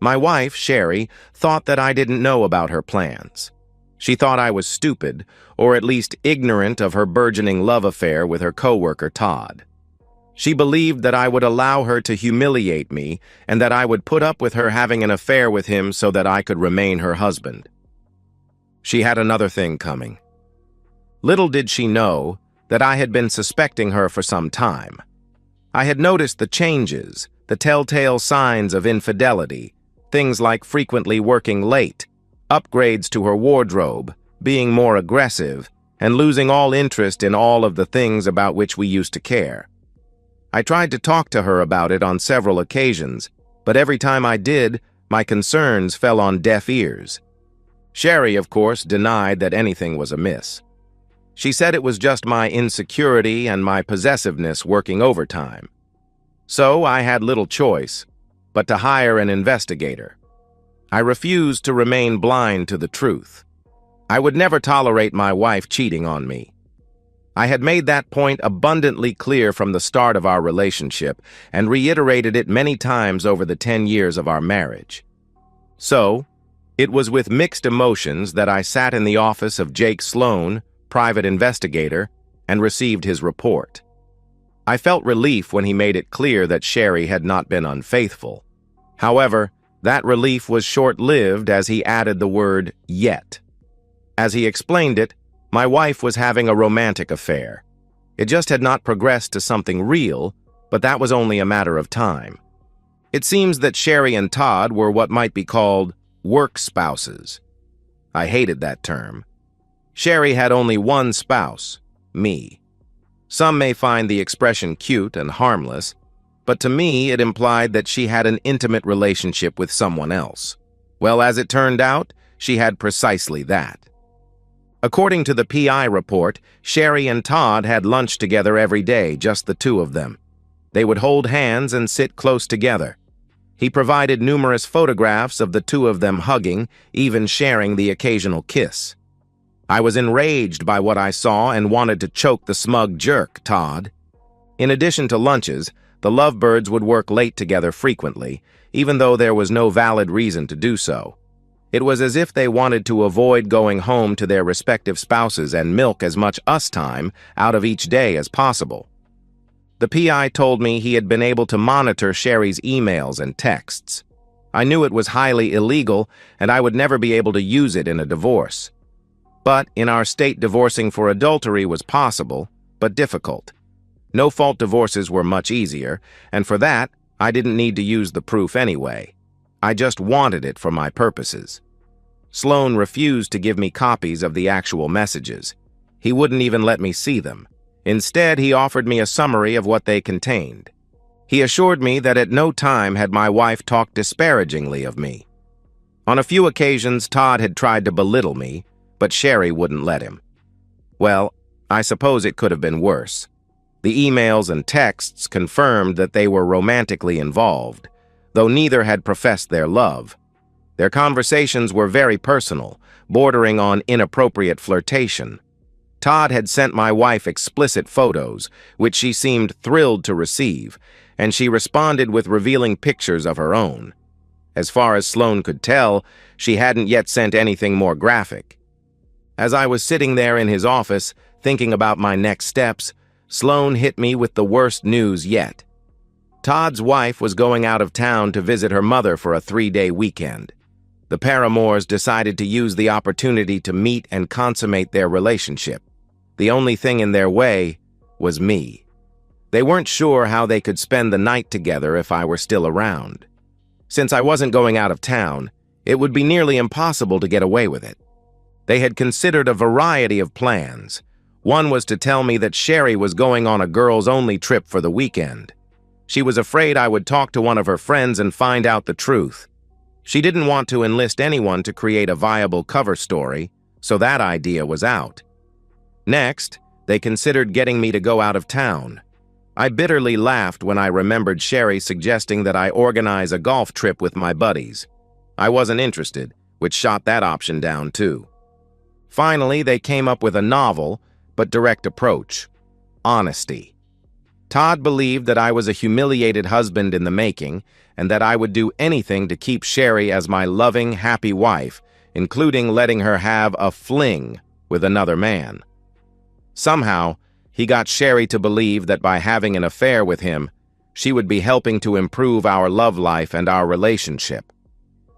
My wife, Sherry, thought that I didn't know about her plans. She thought I was stupid, or at least ignorant of her burgeoning love affair with her coworker Todd. She believed that I would allow her to humiliate me and that I would put up with her having an affair with him so that I could remain her husband. She had another thing coming. Little did she know that I had been suspecting her for some time. I had noticed the changes, the telltale signs of infidelity, things like frequently working late, upgrades to her wardrobe, being more aggressive, and losing all interest in all of the things about which we used to care. I tried to talk to her about it on several occasions, but every time I did, my concerns fell on deaf ears. Sherry, of course, denied that anything was amiss. She said it was just my insecurity and my possessiveness working overtime. So I had little choice but to hire an investigator. I refused to remain blind to the truth. I would never tolerate my wife cheating on me. I had made that point abundantly clear from the start of our relationship and reiterated it many times over the 10 years of our marriage. So, it was with mixed emotions that I sat in the office of Jake Sloan, private investigator, and received his report. I felt relief when he made it clear that Sherry had not been unfaithful. However, that relief was short-lived as he added the word yet. As he explained it, my wife was having a romantic affair. It just had not progressed to something real, but that was only a matter of time. It seems that Sherry and Todd were what might be called work spouses. I hated that term. Sherry had only one spouse, me. Some may find the expression cute and harmless, but to me it implied that she had an intimate relationship with someone else. Well, as it turned out, she had precisely that. According to the PI report, Sherry and Todd had lunch together every day, just the two of them. They would hold hands and sit close together. He provided numerous photographs of the two of them hugging, even sharing the occasional kiss. I was enraged by what I saw and wanted to choke the smug jerk, Todd. In addition to lunches, the lovebirds would work late together frequently, even though there was no valid reason to do so. It was as if they wanted to avoid going home to their respective spouses and milk as much us time out of each day as possible. The PI told me he had been able to monitor Sherry's emails and texts. I knew it was highly illegal and I would never be able to use it in a divorce. But in our state, divorcing for adultery was possible, but difficult. No-fault divorces were much easier, and for that, I didn't need to use the proof anyway. I just wanted it for my purposes. Sloan refused to give me copies of the actual messages. He wouldn't even let me see them. Instead, he offered me a summary of what they contained. He assured me that at no time had my wife talked disparagingly of me. On a few occasions, Todd had tried to belittle me, but Sherry wouldn't let him. Well, I suppose it could have been worse. The emails and texts confirmed that they were romantically involved, though neither had professed their love. Their conversations were very personal, bordering on inappropriate flirtation. Todd had sent my wife explicit photos, which she seemed thrilled to receive, and she responded with revealing pictures of her own. As far as Sloan could tell, she hadn't yet sent anything more graphic. As I was sitting there in his office, thinking about my next steps, Sloan hit me with the worst news yet. Todd's wife was going out of town to visit her mother for a 3-day weekend. The paramours decided to use the opportunity to meet and consummate their relationship. The only thing in their way was me. They weren't sure how they could spend the night together if I were still around. Since I wasn't going out of town, it would be nearly impossible to get away with it. They had considered a variety of plans. One was to tell me that Sherry was going on a girls-only trip for the weekend. She was afraid I would talk to one of her friends and find out the truth. She didn't want to enlist anyone to create a viable cover story, so that idea was out. Next, they considered getting me to go out of town. I bitterly laughed when I remembered Sherry suggesting that I organize a golf trip with my buddies. I wasn't interested, which shot that option down too. Finally, they came up with a novel, but direct approach: honesty. Todd believed that I was a humiliated husband in the making and that I would do anything to keep Sherry as my loving, happy wife, including letting her have a fling with another man. Somehow, he got Sherry to believe that by having an affair with him, she would be helping to improve our love life and our relationship.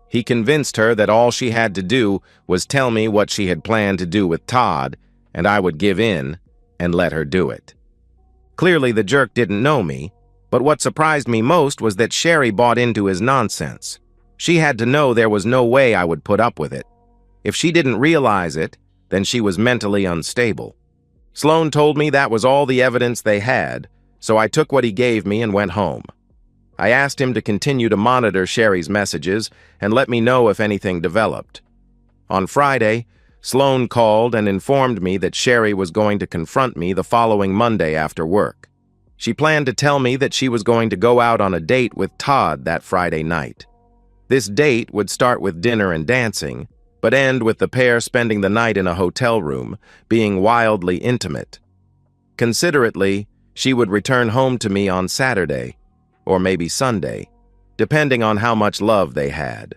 He convinced her that all she had to do was tell me what she had planned to do with Todd, and I would give in and let her do it. Clearly, the jerk didn't know me, but what surprised me most was that Sherry bought into his nonsense. She had to know there was no way I would put up with it. If she didn't realize it, then she was mentally unstable. Sloan told me that was all the evidence they had, so I took what he gave me and went home. I asked him to continue to monitor Sherry's messages and let me know if anything developed. On Friday, Sloan called and informed me that Sherry was going to confront me the following Monday after work. She planned to tell me that she was going to go out on a date with Todd that Friday night. This date would start with dinner and dancing, but end with the pair spending the night in a hotel room, being wildly intimate. Considerately, she would return home to me on Saturday, or maybe Sunday, depending on how much love they had.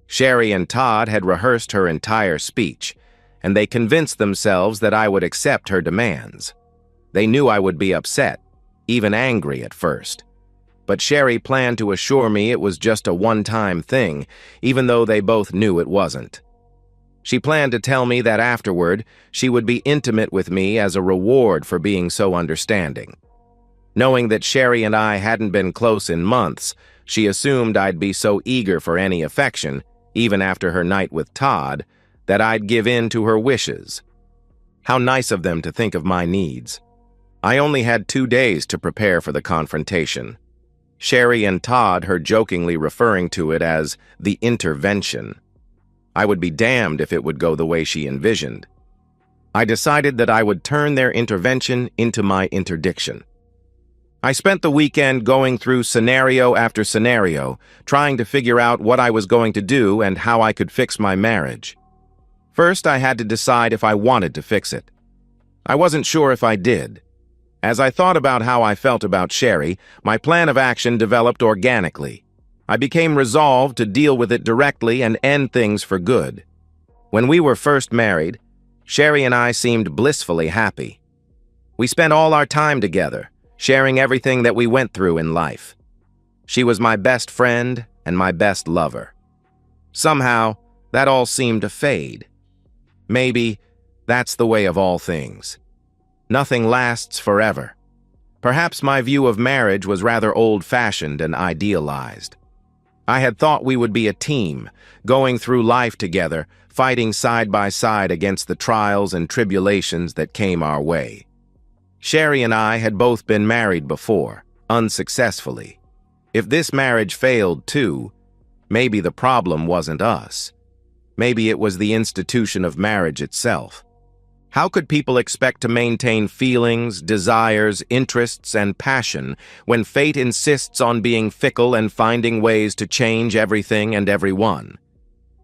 Sherry and Todd had rehearsed her entire speech, and they convinced themselves that I would accept her demands. They knew I would be upset, even angry at first. But Sherry planned to assure me it was just a one-time thing, even though they both knew it wasn't. She planned to tell me that afterward, she would be intimate with me as a reward for being so understanding. Knowing that Sherry and I hadn't been close in months, she assumed I'd be so eager for any affection, even after her night with Todd, that I'd give in to her wishes. How nice of them to think of my needs. I only had 2 days to prepare for the confrontation. Sherry and Todd heard jokingly referring to it as the intervention. I would be damned if it would go the way she envisioned. I decided that I would turn their intervention into my interdiction. I spent the weekend going through scenario after scenario, trying to figure out what I was going to do and how I could fix my marriage. First, I had to decide if I wanted to fix it. I wasn't sure if I did. As I thought about how I felt about Sherry, my plan of action developed organically. I became resolved to deal with it directly and end things for good. When we were first married, Sherry and I seemed blissfully happy. We spent all our time together, sharing everything that we went through in life. She was my best friend and my best lover. Somehow, that all seemed to fade. Maybe that's the way of all things. Nothing lasts forever. Perhaps my view of marriage was rather old-fashioned and idealized. I had thought we would be a team, going through life together, fighting side by side against the trials and tribulations that came our way. Sherry and I had both been married before, unsuccessfully. If this marriage failed too, maybe the problem wasn't us. Maybe it was the institution of marriage itself. How could people expect to maintain feelings, desires, interests, and passion when fate insists on being fickle and finding ways to change everything and everyone?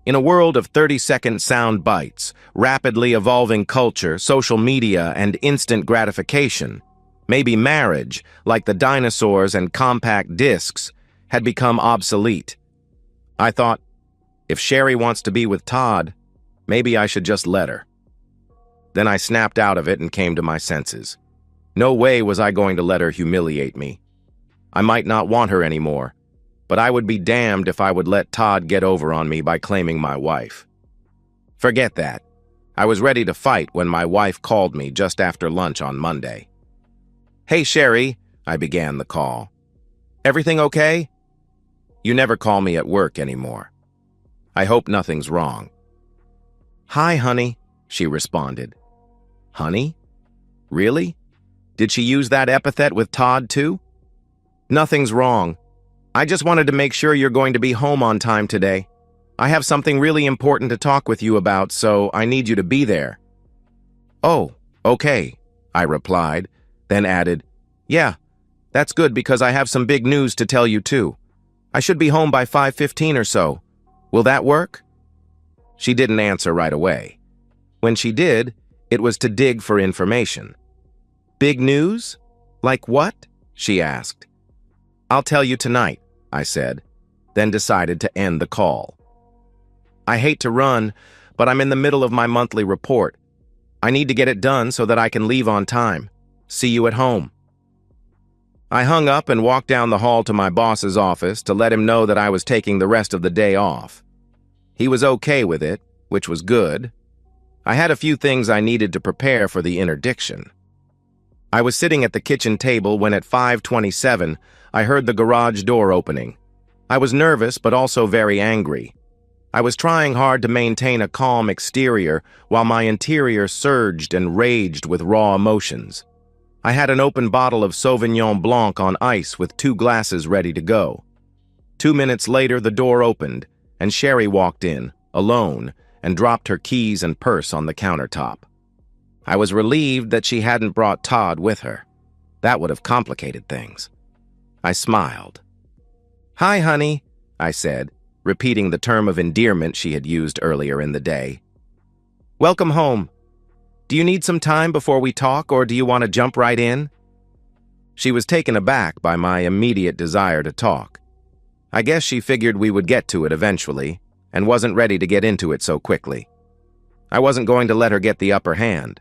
In a world of 30-second sound bites, rapidly evolving culture, social media, and instant gratification, maybe marriage, like the dinosaurs and compact discs, had become obsolete. I thought, if Sherry wants to be with Todd, maybe I should just let her. Then I snapped out of it and came to my senses. No way was I going to let her humiliate me. I might not want her anymore, but I would be damned if I would let Todd get over on me by claiming my wife. Forget that. I was ready to fight when my wife called me just after lunch on Monday. "Hey, Sherry," I began the call. "Everything okay?" "You never call me at work anymore. I hope nothing's wrong." "Hi, honey," she responded. Honey? Really? Did she use that epithet with Todd too? "Nothing's wrong. I just wanted to make sure you're going to be home on time today. I have something really important to talk with you about, so I need you to be there." "Oh, okay," I replied, then added, "Yeah, that's good because I have some big news to tell you too. I should be home by 5:15 or so. Will that work?" She didn't answer right away. When she did, it was to dig for information. "Big news?" Like what? She asked. I'll tell you tonight, I said, then decided to end the call. I hate to run, but I'm in the middle of my monthly report. I need to get it done so that I can leave on time. See you at home. I hung up and walked down the hall to my boss's office to let him know that I was taking the rest of the day off. He was okay with it, which was good. I had a few things I needed to prepare for the interdiction. I was sitting at the kitchen table when at 5:27, I heard the garage door opening. I was nervous but also very angry. I was trying hard to maintain a calm exterior while my interior surged and raged with raw emotions. I had an open bottle of Sauvignon Blanc on ice with 2 glasses ready to go. 2 minutes later, the door opened, and Sherry walked in, alone, and dropped her keys and purse on the countertop. I was relieved that she hadn't brought Todd with her. That would have complicated things. I smiled. "Hi, honey," I said, repeating the term of endearment she had used earlier in the day. "Welcome home. Do you need some time before we talk, or do you want to jump right in?" She was taken aback by my immediate desire to talk. I guess she figured we would get to it eventually, and wasn't ready to get into it so quickly. I wasn't going to let her get the upper hand.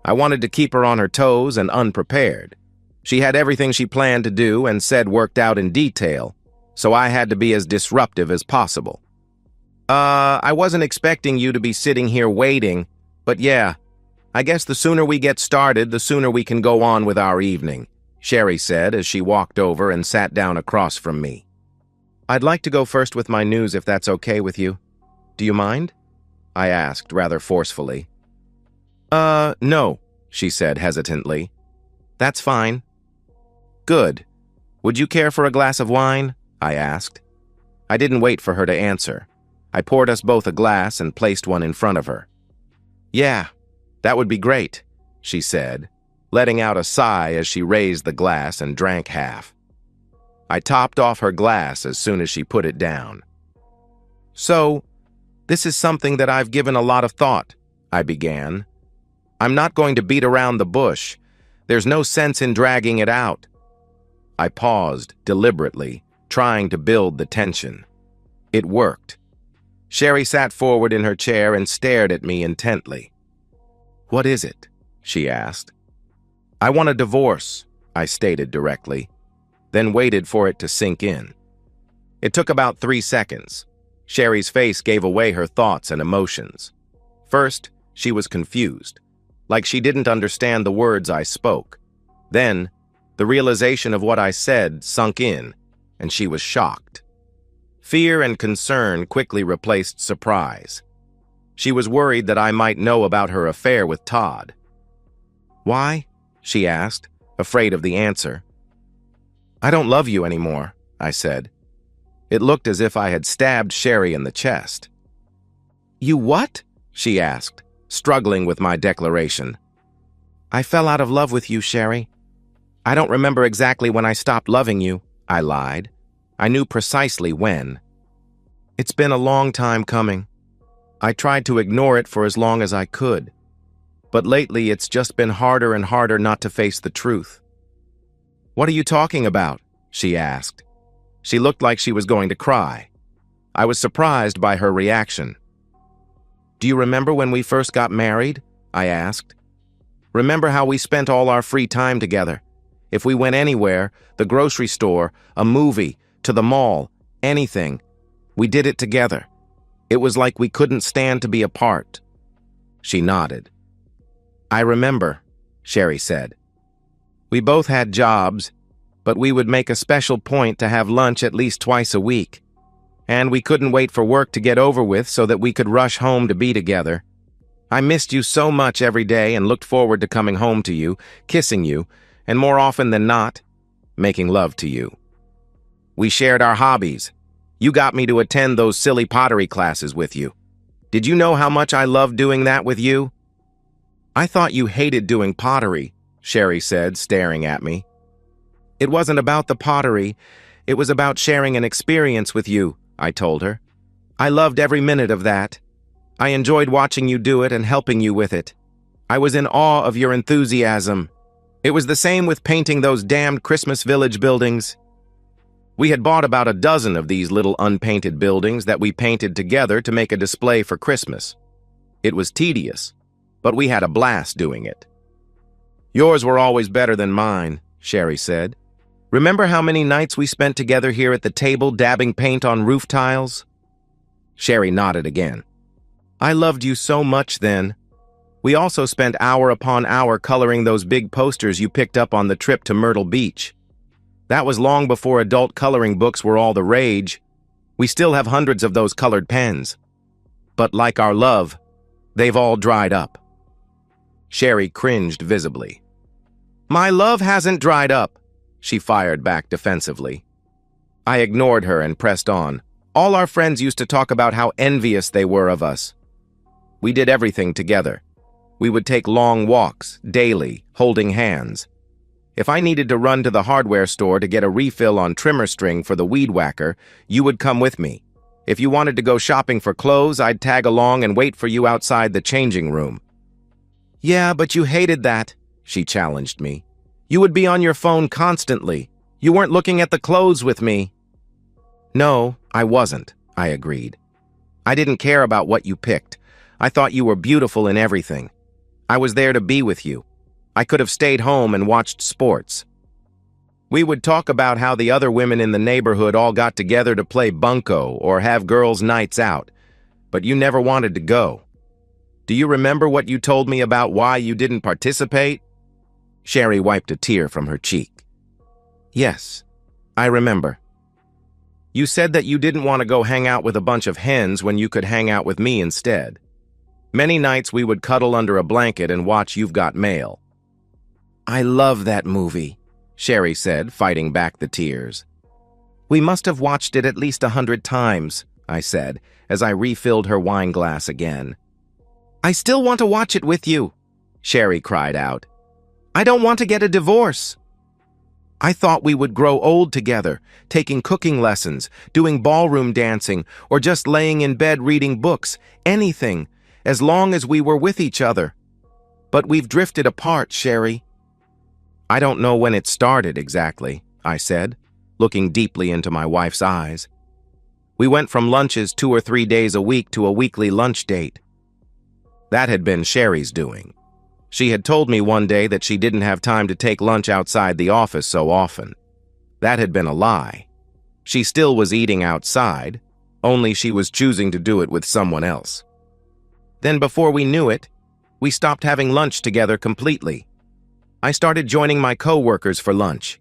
I wanted to keep her on her toes and unprepared. She had everything she planned to do and said worked out in detail, so I had to be as disruptive as possible. I wasn't expecting you to be sitting here waiting, but yeah, I guess the sooner we get started, the sooner we can go on with our evening," Sherry said as she walked over and sat down across from me. "I'd like to go first with my news if that's okay with you. Do you mind?" I asked rather forcefully. No," she said hesitantly. "That's fine." "Good. Would you care for a glass of wine?" I asked. I didn't wait for her to answer. I poured us both a glass and placed one in front of her. "Yeah, that would be great," she said, letting out a sigh as she raised the glass and drank half. I topped off her glass as soon as she put it down. "So, this is something that I've given a lot of thought," I began. "I'm not going to beat around the bush. There's no sense in dragging it out." I paused deliberately, trying to build the tension. It worked. Sherry sat forward in her chair and stared at me intently. "What is it?" she asked. "I want a divorce," I stated directly, then waited for it to sink in. It took about 3 seconds. Sherry's face gave away her thoughts and emotions. First, she was confused, like she didn't understand the words I spoke. Then, the realization of what I said sunk in, and she was shocked. Fear and concern quickly replaced surprise. She was worried that I might know about her affair with Todd. "Why?" she asked, afraid of the answer. "I don't love you anymore," I said. It looked as if I had stabbed Sherry in the chest. "You what?" she asked, struggling with my declaration. "I fell out of love with you, Sherry. I don't remember exactly when I stopped loving you," I lied. I knew precisely when. "It's been a long time coming. I tried to ignore it for as long as I could. But lately it's just been harder and harder not to face the truth." "What are you talking about?" she asked. She looked like she was going to cry. I was surprised by her reaction. "Do you remember when we first got married?" I asked. "Remember how we spent all our free time together? If we went anywhere, the grocery store, a movie, to the mall, anything, we did it together. It was like we couldn't stand to be apart." She nodded. "I remember," Sherry said. "We both had jobs, but we would make a special point to have lunch at least twice a week. And we couldn't wait for work to get over with so that we could rush home to be together. I missed you so much every day and looked forward to coming home to you, kissing you, and more often than not, making love to you. We shared our hobbies. You got me to attend those silly pottery classes with you. Did you know how much I loved doing that with you?" "I thought you hated doing pottery," Sherry said, staring at me. "It wasn't about the pottery. It was about sharing an experience with you," I told her. "I loved every minute of that. I enjoyed watching you do it and helping you with it. I was in awe of your enthusiasm. It was the same with painting those damned Christmas Village buildings. We had bought about a dozen of these little unpainted buildings that we painted together to make a display for Christmas. It was tedious, but we had a blast doing it. Yours were always better than mine, Sherry said. Remember how many nights we spent together here at the table dabbing paint on roof tiles? Sherry nodded again. I loved you so much then. We also spent hour upon hour coloring those big posters you picked up on the trip to Myrtle Beach. That was long before adult coloring books were all the rage. We still have hundreds of those colored pens. But like our love, they've all dried up. Sherry cringed visibly. My love hasn't dried up, she fired back defensively. I ignored her and pressed on. All our friends used to talk about how envious they were of us. We did everything together. We would take long walks, daily, holding hands. If I needed to run to the hardware store to get a refill on trimmer string for the weed whacker, you would come with me. If you wanted to go shopping for clothes, I'd tag along and wait for you outside the changing room. Yeah, but you hated that, she challenged me. You would be on your phone constantly. You weren't looking at the clothes with me. No, I wasn't, I agreed. I didn't care about what you picked. I thought you were beautiful in everything. I was there to be with you. I could have stayed home and watched sports. We would talk about how the other women in the neighborhood all got together to play bunco or have girls' nights out, but you never wanted to go. Do you remember what you told me about why you didn't participate? Sherry wiped a tear from her cheek. Yes, I remember. You said that you didn't want to go hang out with a bunch of hens when you could hang out with me instead. Many nights we would cuddle under a blanket and watch You've Got Mail. I love that movie, Sherry said, fighting back the tears. We must have watched it at least 100 times, I said, as I refilled her wine glass again. I still want to watch it with you, Sherry cried out. I don't want to get a divorce. I thought we would grow old together, taking cooking lessons, doing ballroom dancing, or just laying in bed reading books, anything, as long as we were with each other. But we've drifted apart, Sherry. I don't know when it started exactly, I said, looking deeply into my wife's eyes. We went from lunches 2 or 3 days a week to a weekly lunch date. That had been Sherry's doing. She had told me one day that she didn't have time to take lunch outside the office so often. That had been a lie. She still was eating outside, only she was choosing to do it with someone else. Then before we knew it, we stopped having lunch together completely. I started joining my co-workers for lunch.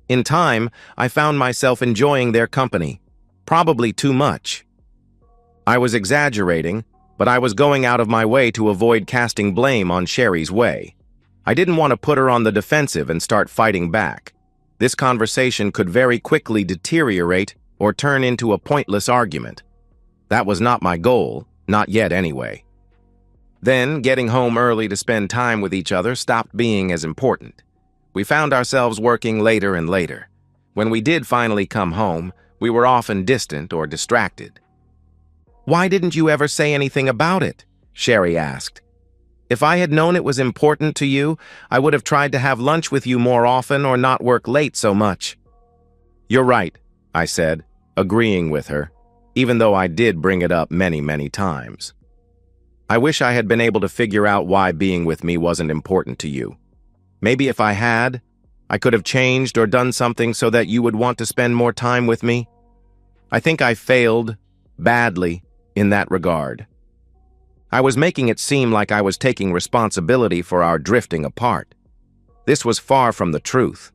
In time, I found myself enjoying their company, probably too much. I was exaggerating, but I was going out of my way to avoid casting blame on Sherry's way. I didn't want to put her on the defensive and start fighting back. This conversation could very quickly deteriorate or turn into a pointless argument. That was not my goal, not yet anyway. Then, getting home early to spend time with each other stopped being as important. We found ourselves working later and later. When we did finally come home, we were often distant or distracted. Why didn't you ever say anything about it? Sherry asked. If I had known it was important to you, I would have tried to have lunch with you more often or not work late so much. You're right, I said, agreeing with her, even though I did bring it up many, many times. I wish I had been able to figure out why being with me wasn't important to you. Maybe if I had, I could have changed or done something so that you would want to spend more time with me. I think I failed, badly, in that regard. I was making it seem like I was taking responsibility for our drifting apart. This was far from the truth.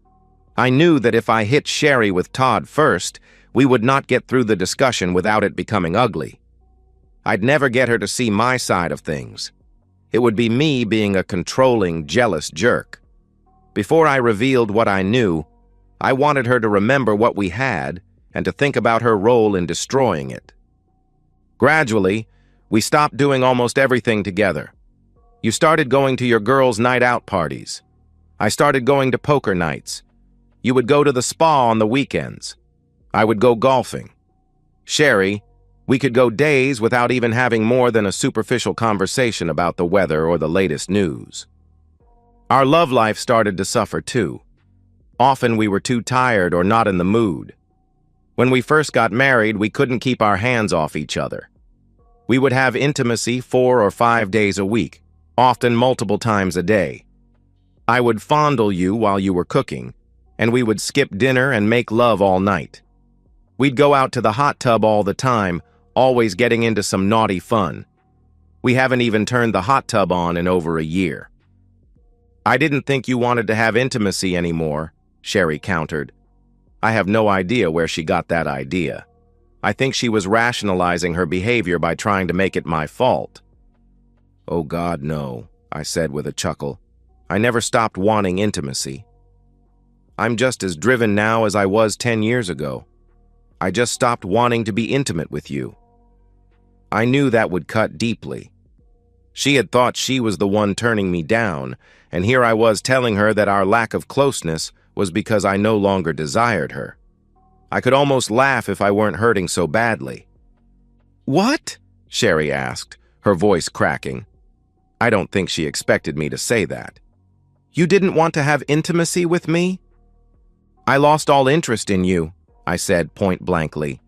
I knew that if I hit Sherry with Todd first, we would not get through the discussion without it becoming ugly. I'd never get her to see my side of things. It would be me being a controlling, jealous jerk. Before I revealed what I knew, I wanted her to remember what we had and to think about her role in destroying it. Gradually, we stopped doing almost everything together. You started going to your girls' night out parties. I started going to poker nights. You would go to the spa on the weekends. I would go golfing. Sherry, we could go days without even having more than a superficial conversation about the weather or the latest news. Our love life started to suffer too. Often we were too tired or not in the mood. When we first got married, we couldn't keep our hands off each other. We would have intimacy 4 or 5 days a week, often multiple times a day. I would fondle you while you were cooking, and we would skip dinner and make love all night. We'd go out to the hot tub all the time, always getting into some naughty fun. We haven't even turned the hot tub on in over a year. I didn't think you wanted to have intimacy anymore, Sherry countered. I have no idea where she got that idea. I think she was rationalizing her behavior by trying to make it my fault. Oh God, no, I said with a chuckle. I never stopped wanting intimacy. I'm just as driven now as I was 10 years ago. I just stopped wanting to be intimate with you. I knew that would cut deeply. She had thought she was the one turning me down, and here I was telling her that our lack of closeness was because I no longer desired her. I could almost laugh if I weren't hurting so badly. What? Sherry asked, her voice cracking. I don't think she expected me to say that. You didn't want to have intimacy with me? I lost all interest in you, I said point-blankly.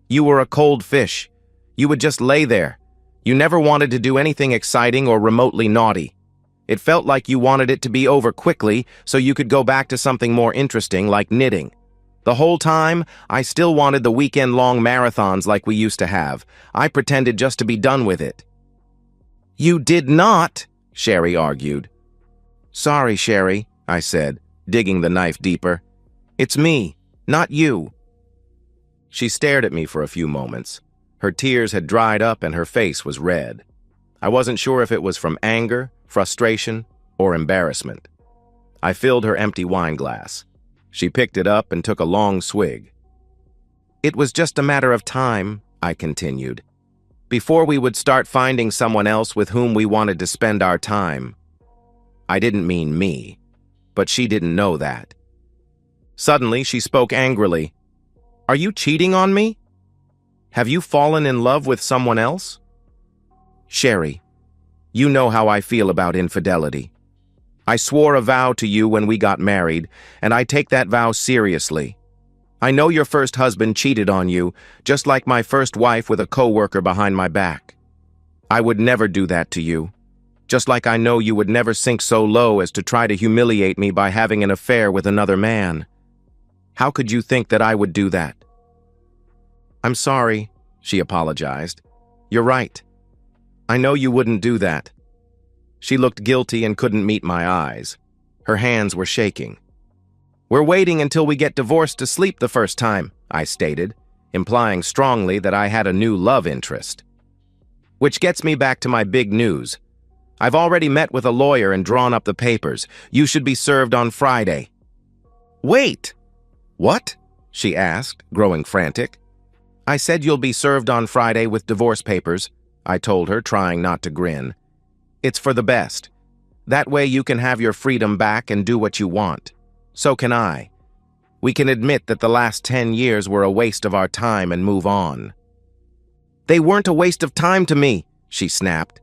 You were a cold fish. You would just lay there. You never wanted to do anything exciting or remotely naughty. It felt like you wanted it to be over quickly so you could go back to something more interesting like knitting. The whole time, I still wanted the weekend-long marathons like we used to have. I pretended just to be done with it. You did not, Sherry argued. Sorry, Sherry, I said, digging the knife deeper. It's me, not you. She stared at me for a few moments. Her tears had dried up and her face was red. I wasn't sure if it was from anger, frustration, or embarrassment. I filled her empty wine glass. She picked it up and took a long swig. It was just a matter of time, I continued, before we would start finding someone else with whom we wanted to spend our time. I didn't mean me, but she didn't know that. Suddenly, she spoke angrily. Are you cheating on me? Have you fallen in love with someone else? Sherry, you know how I feel about infidelity. I swore a vow to you when we got married, and I take that vow seriously. I know your first husband cheated on you, just like my first wife with a coworker behind my back. I would never do that to you, just like I know you would never sink so low as to try to humiliate me by having an affair with another man. How could you think that I would do that? I'm sorry, she apologized. You're right. I know you wouldn't do that. She looked guilty and couldn't meet my eyes. Her hands were shaking. We're waiting until we get divorced to sleep the first time, I stated, implying strongly that I had a new love interest. Which gets me back to my big news. I've already met with a lawyer and drawn up the papers. You should be served on Friday. Wait! What? She asked, growing frantic. I said you'll be served on Friday with divorce papers, I told her, trying not to grin. It's for the best. That way you can have your freedom back and do what you want. So can I. We can admit that the last 10 years were a waste of our time and move on. They weren't a waste of time to me, she snapped.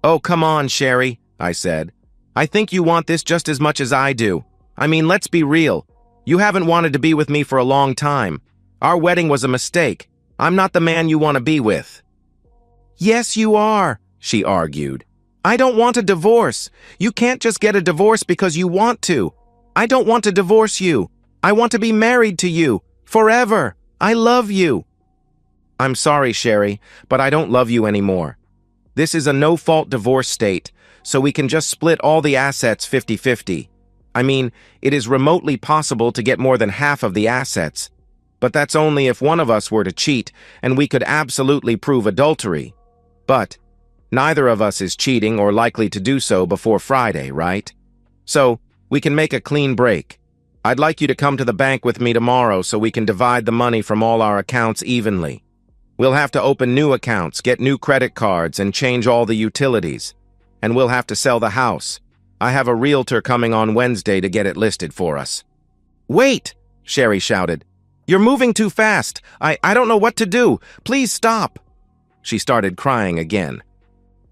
Oh, come on, Sherry, I said. I think you want this just as much as I do. I mean, let's be real. You haven't wanted to be with me for a long time. Our wedding was a mistake. I'm not the man you want to be with. Yes, you are, she argued. I don't want a divorce. You can't just get a divorce because you want to. I don't want to divorce you. I want to be married to you. Forever. I love you. I'm sorry, Sherry, but I don't love you anymore. This is a no-fault divorce state, so we can just split all the assets 50-50. I mean, it is remotely possible to get more than half of the assets. But that's only if one of us were to cheat, and we could absolutely prove adultery. But neither of us is cheating or likely to do so before Friday, right? So, we can make a clean break. I'd like you to come to the bank with me tomorrow so we can divide the money from all our accounts evenly. We'll have to open new accounts, get new credit cards, and change all the utilities. And we'll have to sell the house. I have a realtor coming on Wednesday to get it listed for us. Wait, Sherry shouted. You're moving too fast. I don't know what to do. Please stop. She started crying again.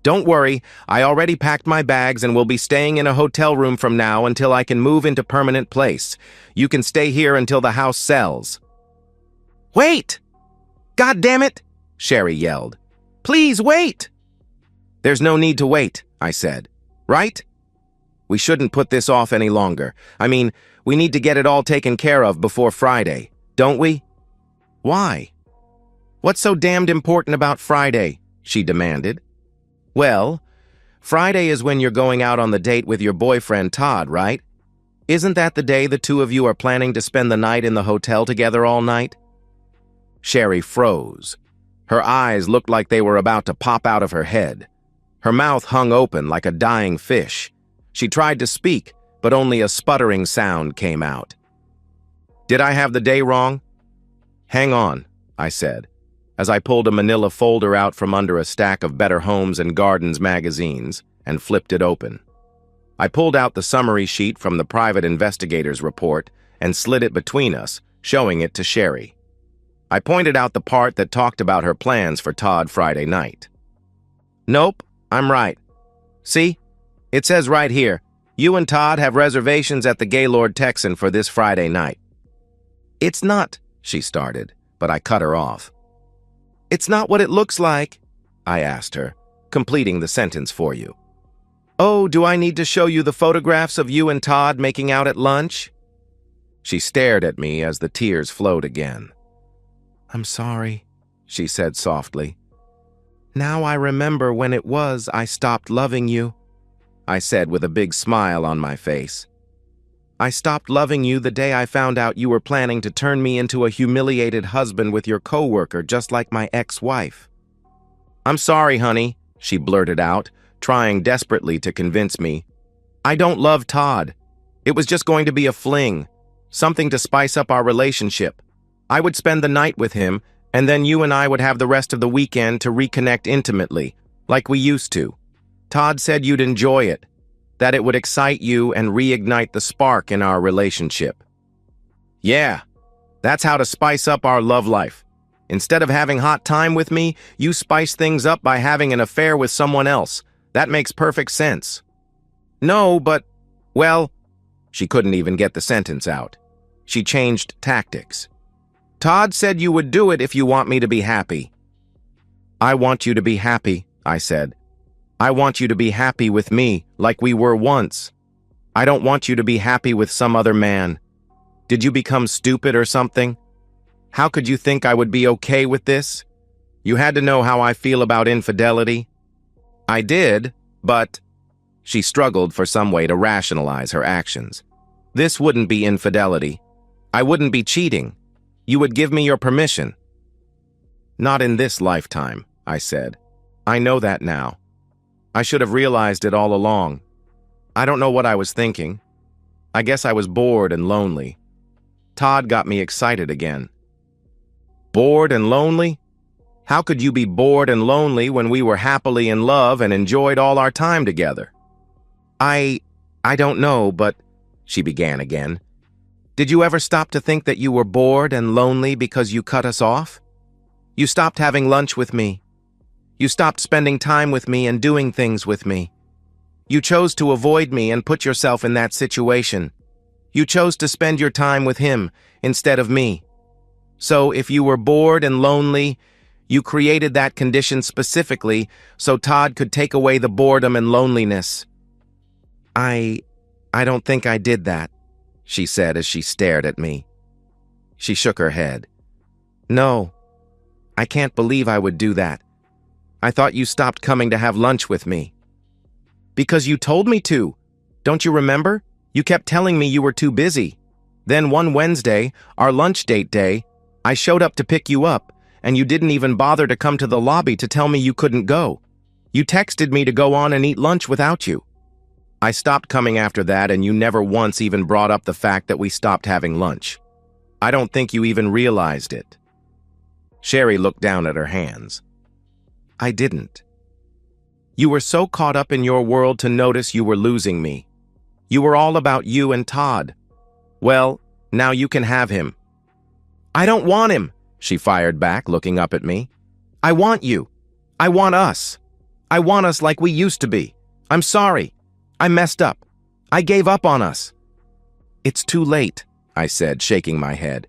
Don't worry, I already packed my bags and will be staying in a hotel room from now until I can move into permanent place. You can stay here until the house sells." "Wait! God damn it!" Sherry yelled. "Please wait!" "There's no need to wait," I said. "Right? We shouldn't put this off any longer. I mean, we need to get it all taken care of before Friday, don't we?" "Why? What's so damned important about Friday?" she demanded. "Well, Friday is when you're going out on the date with your boyfriend Todd, right? Isn't that the day the two of you are planning to spend the night in the hotel together all night?" Sherry froze. Her eyes looked like they were about to pop out of her head. Her mouth hung open like a dying fish. She tried to speak, but only a sputtering sound came out. "Did I have the day wrong?" "Hang on," I said, as I pulled a manila folder out from under a stack of Better Homes and Gardens magazines and flipped it open. I pulled out the summary sheet from the private investigator's report and slid it between us, showing it to Sherry. I pointed out the part that talked about her plans for Todd Friday night. "Nope, I'm right. See? It says right here, you and Todd have reservations at the Gaylord Texan for this Friday night." "It's not," she started, but I cut her off. "It's not what it looks like," I asked her, completing the sentence for you. "Oh, do I need to show you the photographs of you and Todd making out at lunch?" She stared at me as the tears flowed again. "I'm sorry," she said softly. "Now I remember when it was I stopped loving you," I said with a big smile on my face. "I stopped loving you the day I found out you were planning to turn me into a humiliated husband with your coworker, just like my ex-wife." "I'm sorry, honey," she blurted out, trying desperately to convince me. "I don't love Todd. It was just going to be a fling, something to spice up our relationship. I would spend the night with him, and then you and I would have the rest of the weekend to reconnect intimately, like we used to. Todd said you'd enjoy it, that it would excite you and reignite the spark in our relationship." "Yeah, that's how to spice up our love life. Instead of having hot time with me, you spice things up by having an affair with someone else. That makes perfect sense." "No, but, well," she couldn't even get the sentence out. She changed tactics. "Todd said you would do it if you want me to be happy." "I want you to be happy," I said. "I want you to be happy with me, like we were once. I don't want you to be happy with some other man. Did you become stupid or something? How could you think I would be okay with this? You had to know how I feel about infidelity." "I did, but—" She struggled for some way to rationalize her actions. "This wouldn't be infidelity. I wouldn't be cheating. You would give me your permission." "Not in this lifetime," I said. "I know that now. I should have realized it all along. I don't know what I was thinking. I guess I was bored and lonely. Todd got me excited again." "Bored and lonely? How could you be bored and lonely when we were happily in love and enjoyed all our time together?" I don't know, but," she began again. "Did you ever stop to think that you were bored and lonely because you cut us off? You stopped having lunch with me. You stopped spending time with me and doing things with me. You chose to avoid me and put yourself in that situation. You chose to spend your time with him instead of me. So if you were bored and lonely, you created that condition specifically so Todd could take away the boredom and loneliness." I don't think I did that," she said as she stared at me. She shook her head. "No, I can't believe I would do that. I thought you stopped coming to have lunch with me." "Because you told me to. Don't you remember? You kept telling me you were too busy. Then one Wednesday, our lunch date day, I showed up to pick you up, and you didn't even bother to come to the lobby to tell me you couldn't go. You texted me to go on and eat lunch without you. I stopped coming after that, and you never once even brought up the fact that we stopped having lunch. I don't think you even realized it." Sherry looked down at her hands. "I didn't. You were so caught up in your world to notice you were losing me. You were all about you and Todd. Well, now you can have him." "I don't want him," she fired back, looking up at me. "I want you. I want us. I want us like we used to be. I'm sorry. I messed up. I gave up on us." "It's too late," I said, shaking my head.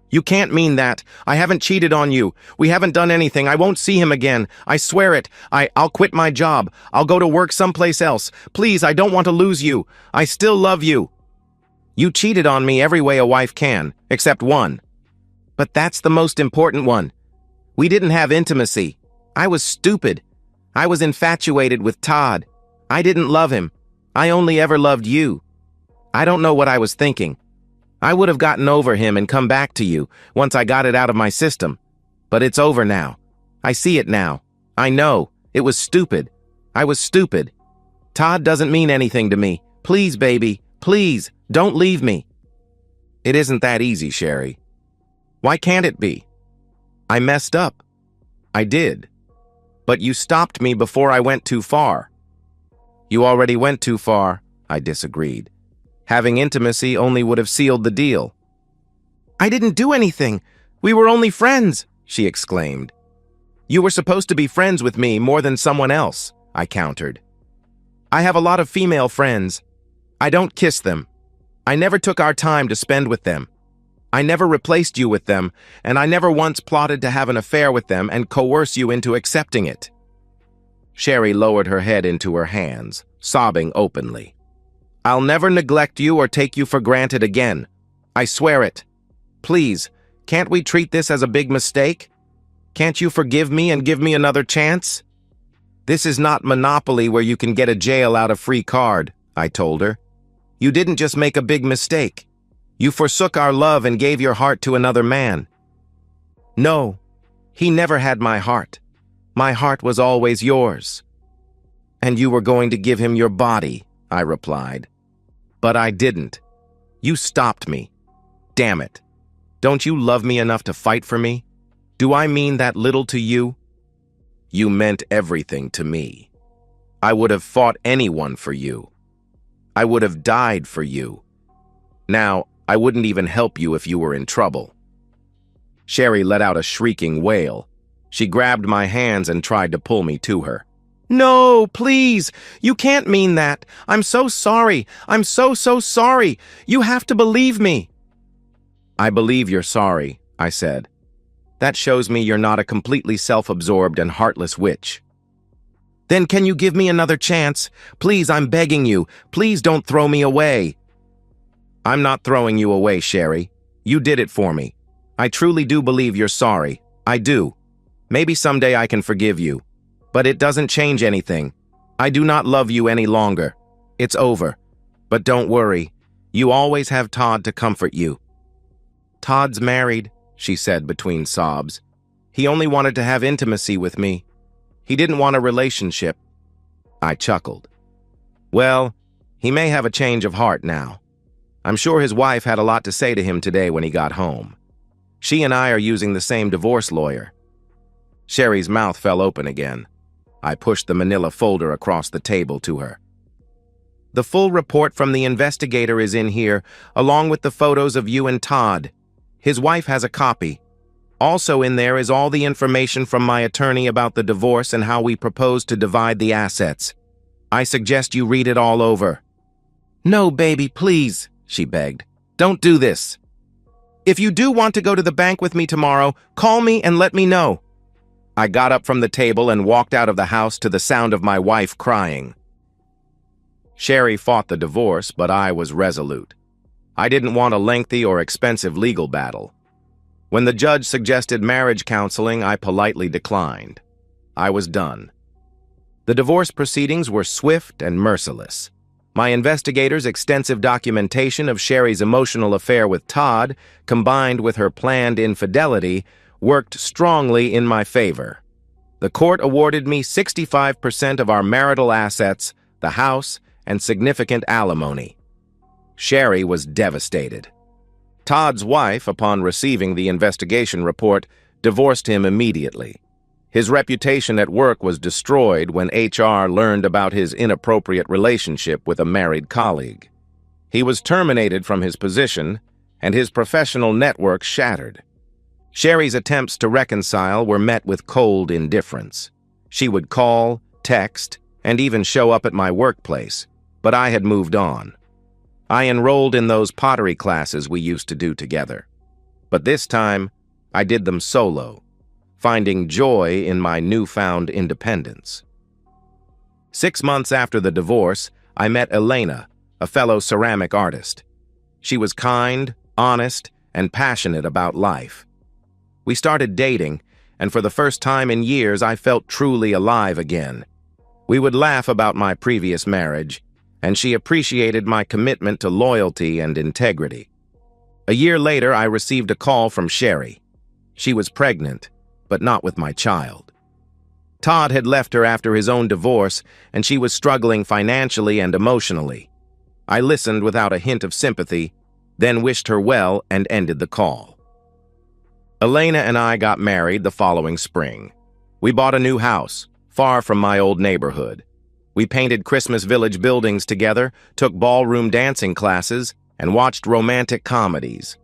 "You can't mean that. I haven't cheated on you. We haven't done anything. I won't see him again. I swear it. I'll quit my job. I'll go to work someplace else. Please, I don't want to lose you. I still love you." "You cheated on me every way a wife can, except one. But that's the most important one. We didn't have intimacy. I was stupid. I was infatuated with Todd. I didn't love him. I only ever loved you. I don't know what I was thinking. I would have gotten over him and come back to you once I got it out of my system. But it's over now. I see it now. I know. It was stupid. I was stupid. Todd doesn't mean anything to me. Please, baby. Please, don't leave me." "It isn't that easy, Sherry." "Why can't it be?" "I messed up." "I did. But you stopped me before I went too far." "You already went too far," I disagreed. "Having intimacy only would have sealed the deal." "I didn't do anything. We were only friends," she exclaimed. "You were supposed to be friends with me more than someone else," I countered. "I have a lot of female friends. I don't kiss them. I never took our time to spend with them. I never replaced you with them, and I never once plotted to have an affair with them and coerce you into accepting it." Sherry lowered her head into her hands, sobbing openly. "I'll never neglect you or take you for granted again. I swear it. Please, can't we treat this as a big mistake? Can't you forgive me and give me another chance? This is not Monopoly where you can get a jail-out-of-free card," I told her. "You didn't just make a big mistake. You forsook our love and gave your heart to another man." "No, he never had my heart. My heart was always yours." "And you were going to give him your body," I replied. "But I didn't. You stopped me. Damn it. Don't you love me enough to fight for me? Do I mean that little to you?" "You meant everything to me. I would have fought anyone for you. I would have died for you. Now, I wouldn't even help you if you were in trouble." Sherry let out a shrieking wail. She grabbed my hands and tried to pull me to her. "No, please! You can't mean that! I'm so sorry! I'm so sorry! You have to believe me!" "I believe you're sorry," I said. "That shows me you're not a completely self-absorbed and heartless witch." "Then can you give me another chance? Please, I'm begging you. Please don't throw me away." "I'm not throwing you away, Sherry. You did it for me. I truly do believe you're sorry. I do. Maybe someday I can forgive you. But it doesn't change anything. I do not love you any longer. It's over. But don't worry. You always have Todd to comfort you." "Todd's married," she said between sobs. "He only wanted to have intimacy with me. He didn't want a relationship." I chuckled. "Well, he may have a change of heart now. I'm sure his wife had a lot to say to him today when he got home. She and I are using the same divorce lawyer." Sherry's mouth fell open again. I pushed the manila folder across the table to her. "The full report from the investigator is in here, along with the photos of you and Todd. His wife has a copy. Also in there is all the information from my attorney about the divorce and how we propose to divide the assets. I suggest you read it all over." "No, baby, please," she begged. "Don't do this. If you do want to go to the bank with me tomorrow, call me and let me know." I got up from the table and walked out of the house to the sound of my wife crying. Sherry fought the divorce, but I was resolute. I didn't want a lengthy or expensive legal battle. When the judge suggested marriage counseling, I politely declined. I was done. The divorce proceedings were swift and merciless. My investigators' extensive documentation of Sherry's emotional affair with Todd, combined with her planned infidelity, worked strongly in my favor. The court awarded me 65% of our marital assets, the house, and significant alimony. Sherry was devastated. Todd's wife, upon receiving the investigation report, divorced him immediately. His reputation at work was destroyed when HR learned about his inappropriate relationship with a married colleague. He was terminated from his position, and his professional network shattered. Sherry's attempts to reconcile were met with cold indifference. She would call, text, and even show up at my workplace, but I had moved on. I enrolled in those pottery classes we used to do together. But this time, I did them solo, finding joy in my newfound independence. 6 months after the divorce, I met Elena, a fellow ceramic artist. She was kind, honest, and passionate about life. We started dating, and for the first time in years, I felt truly alive again. We would laugh about my previous marriage, and she appreciated my commitment to loyalty and integrity. A year later, I received a call from Sherry. She was pregnant, but not with my child. Todd had left her after his own divorce, and she was struggling financially and emotionally. I listened without a hint of sympathy, then wished her well and ended the call. Elena and I got married the following spring. We bought a new house, far from my old neighborhood. We painted Christmas Village buildings together, took ballroom dancing classes, and watched romantic comedies.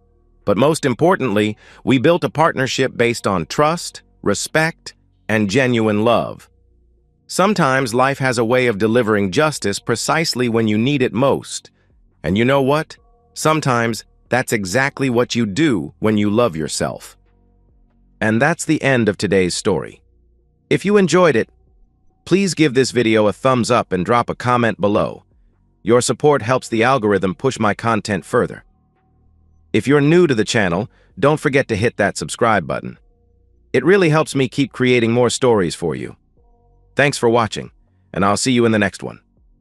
But most importantly, we built a partnership based on trust, respect, and genuine love. Sometimes life has a way of delivering justice precisely when you need it most. And you know what? Sometimes that's exactly what you do when you love yourself. And that's the end of today's story. If you enjoyed it, please give this video a thumbs up and drop a comment below. Your support helps the algorithm push my content further. If you're new to the channel, don't forget to hit that subscribe button. It really helps me keep creating more stories for you. Thanks for watching, and I'll see you in the next one.